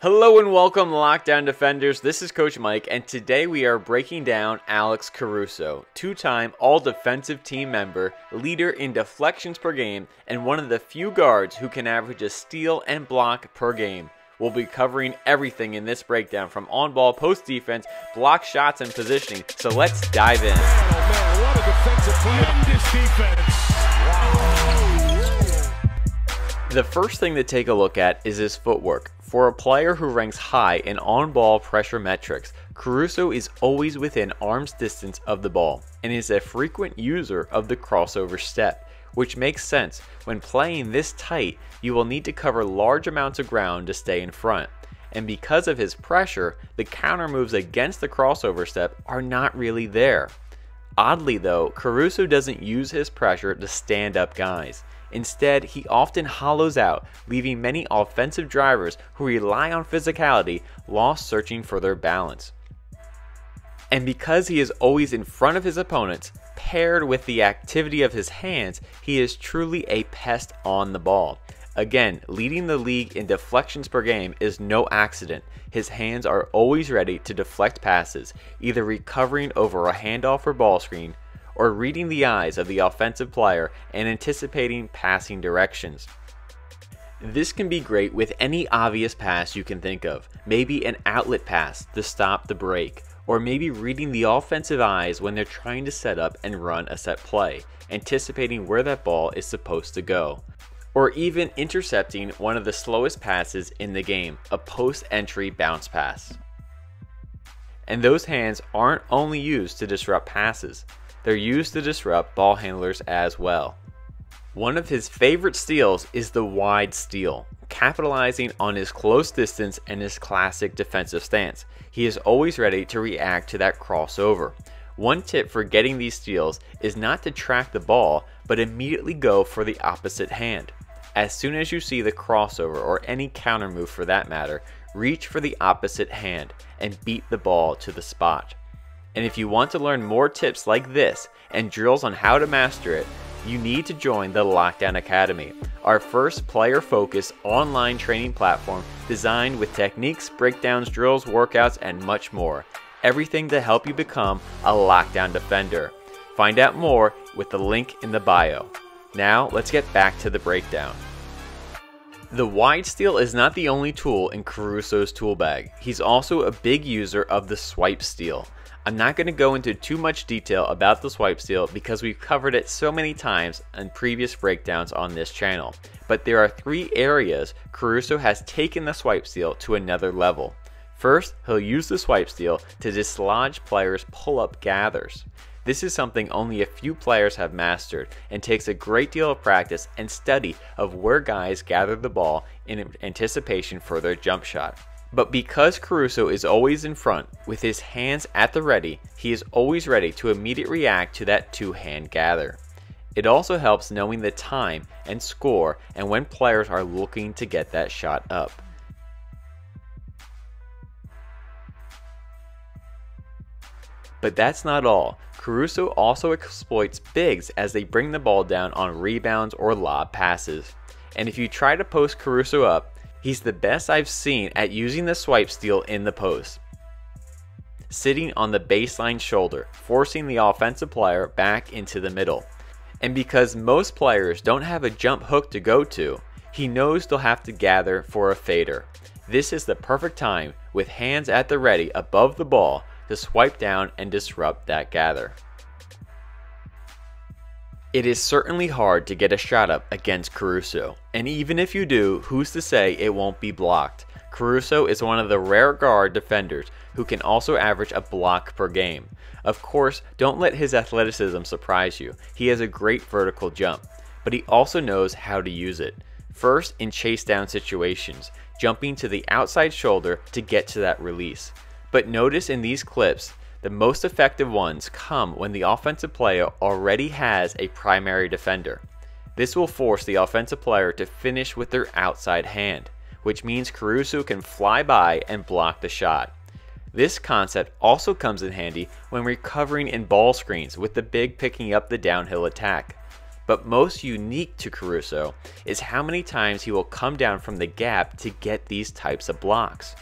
Hello and welcome, Lockdown Defenders. This is Coach Mike, and today we are breaking down Alex Caruso, two-time All-Defensive Team member, leader in deflections per game, and one of the few guards who can average a steal and block per game. We'll be covering everything in this breakdown, from on-ball, post defense, block shots, and positioning. So let's dive in. Man, what a defensive play. Tremendous defense. Wow. The first thing to take a look at is his footwork. For a player who ranks high in on-ball pressure metrics, Caruso is always within arm's distance of the ball and is a frequent user of the crossover step, which makes sense. When playing this tight, you will need to cover large amounts of ground to stay in front. And because of his pressure, the counter moves against the crossover step are not really there. Oddly though, Caruso doesn't use his pressure to stand up guys. Instead, he often hollows out, leaving many offensive drivers who rely on physicality lost searching for their balance. And because he is always in front of his opponents, paired with the activity of his hands, he is truly a pest on the ball. Again, leading the league in deflections per game is no accident. His hands are always ready to deflect passes, either recovering over a handoff or ball screen, or reading the eyes of the offensive player and anticipating passing directions. This can be great with any obvious pass you can think of, maybe an outlet pass to stop the break, or maybe reading the offensive eyes when they're trying to set up and run a set play, anticipating where that ball is supposed to go. Or even intercepting one of the slowest passes in the game, a post-entry bounce pass. And those hands aren't only used to disrupt passes, they're used to disrupt ball handlers as well. One of his favorite steals is the wide steal, capitalizing on his close distance and his classic defensive stance. He is always ready to react to that crossover. One tip for getting these steals is not to track the ball, but immediately go for the opposite hand. As soon as you see the crossover, or any counter move for that matter, reach for the opposite hand and beat the ball to the spot. And if you want to learn more tips like this and drills on how to master it, you need to join the Lockdown Academy, our first player-focused online training platform designed with techniques, breakdowns, drills, workouts, and much more. Everything to help you become a lockdown defender. Find out more with the link in the bio. Now let's get back to the breakdown. The wide steal is not the only tool in Caruso's tool bag. He's also a big user of the swipe steal. I'm not going to go into too much detail about the swipe steal because we've covered it so many times in previous breakdowns on this channel. But there are three areas Caruso has taken the swipe steal to another level. First, he'll use the swipe steal to dislodge players' pull-up gathers. This is something only a few players have mastered and takes a great deal of practice and study of where guys gather the ball in anticipation for their jump shot. But because Caruso is always in front, with his hands at the ready, he is always ready to immediately react to that two-hand gather. It also helps knowing the time and score and when players are looking to get that shot up. But that's not all. Caruso also exploits bigs as they bring the ball down on rebounds or lob passes. And if you try to post Caruso up, he's the best I've seen at using the swipe steal in the post, sitting on the baseline shoulder, forcing the offensive player back into the middle. And because most players don't have a jump hook to go to, he knows they'll have to gather for a fader. This is the perfect time, with hands at the ready above the ball, to swipe down and disrupt that gather. It is certainly hard to get a shot up against Caruso, and even if you do, who's to say it won't be blocked? Caruso is one of the rare guard defenders who can also average a block per game. Of course, don't let his athleticism surprise you. He has a great vertical jump, but he also knows how to use it. First, in chase down situations, jumping to the outside shoulder to get to that release. But notice in these clips, the most effective ones come when the offensive player already has a primary defender. This will force the offensive player to finish with their outside hand, which means Caruso can fly by and block the shot. This concept also comes in handy when recovering in ball screens with the big picking up the downhill attack. but most unique to Caruso is how many times he will come down from the gap to get these types of blocks.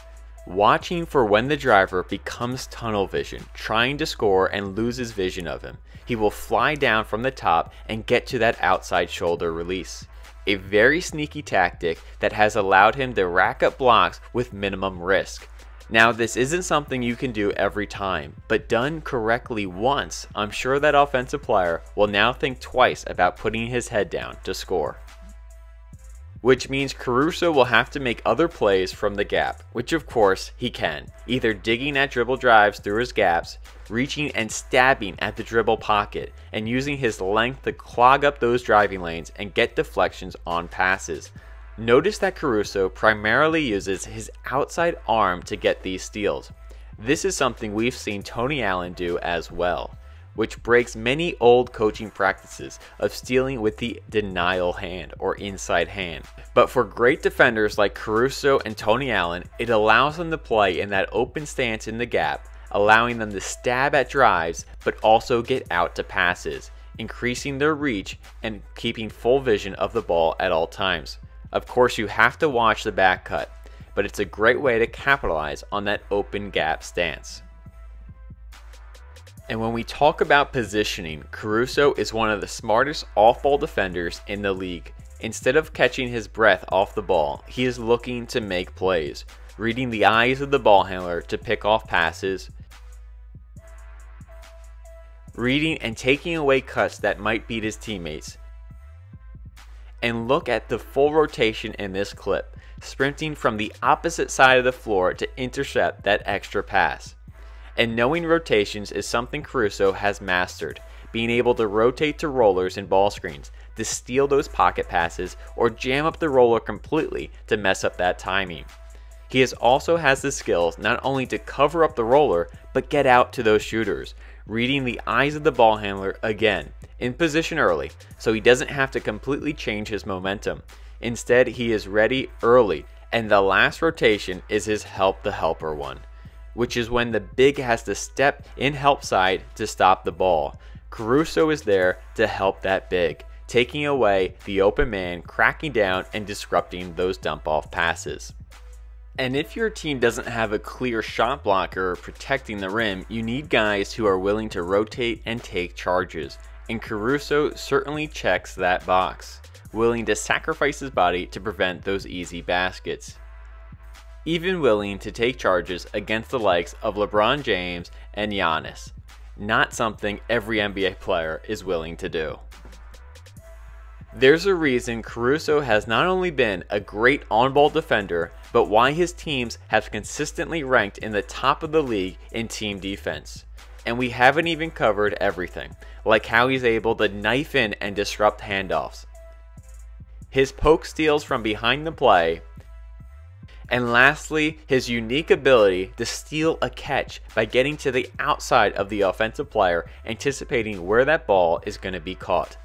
Watching for when the driver becomes tunnel vision, trying to score and loses vision of him, he will fly down from the top and get to that outside shoulder release. A very sneaky tactic that has allowed him to rack up blocks with minimum risk. Now, this isn't something you can do every time, but done correctly once, I'm sure that offensive player will now think twice about putting his head down to score. Which means Caruso will have to make other plays from the gap, which of course he can, either digging at dribble drives through his gaps, reaching and stabbing at the dribble pocket, and using his length to clog up those driving lanes and get deflections on passes. Notice that Caruso primarily uses his outside arm to get these steals. This is something we've seen Tony Allen do as well, which breaks many old coaching practices of stealing with the denial hand or inside hand. But for great defenders like Caruso and Tony Allen, it allows them to play in that open stance in the gap, allowing them to stab at drives but also get out to passes, increasing their reach and keeping full vision of the ball at all times. Of course, you have to watch the back cut, but it's a great way to capitalize on that open gap stance. And when we talk about positioning, Caruso is one of the smartest off-ball defenders in the league. Instead of catching his breath off the ball, he is looking to make plays, reading the eyes of the ball handler to pick off passes, reading and taking away cuts that might beat his teammates. And look at the full rotation in this clip, sprinting from the opposite side of the floor to intercept that extra pass. And knowing rotations is something Caruso has mastered, being able to rotate to rollers and ball screens, to steal those pocket passes or jam up the roller completely to mess up that timing. He also has the skills not only to cover up the roller, but get out to those shooters, reading the eyes of the ball handler again, in position early, so he doesn't have to completely change his momentum. Instead, he is ready early, and the last rotation is his help the helper one, which is when the big has to step in help side to stop the ball. Caruso is there to help that big, taking away the open man, cracking down and disrupting those dump off passes. And if your team doesn't have a clear shot blocker protecting the rim, you need guys who are willing to rotate and take charges. And Caruso certainly checks that box, willing to sacrifice his body to prevent those easy baskets. Even willing to take charges against the likes of LeBron James and Giannis. Not something every NBA player is willing to do. There's a reason Caruso has not only been a great on-ball defender, but why his teams have consistently ranked in the top of the league in team defense. And we haven't even covered everything, like how he's able to knife in and disrupt handoffs, his poke steals from behind the play, and lastly, his unique ability to steal a catch by getting to the outside of the offensive player, anticipating where that ball is going to be caught.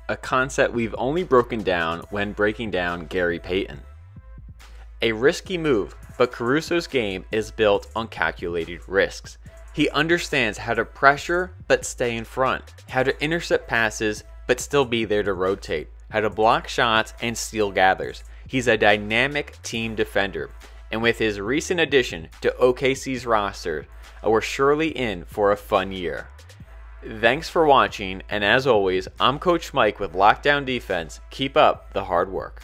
A concept we've only broken down when breaking down Gary Payton. A risky move, but Caruso's game is built on calculated risks. He understands how to pressure but stay in front, how to intercept passes but still be there to rotate, how to block shots and steal gathers. He's a dynamic team defender, and with his recent addition to OKC's roster, we're surely in for a fun year. Thanks for watching, and as always, I'm Coach Mike with Lockdown Defense. Keep up the hard work.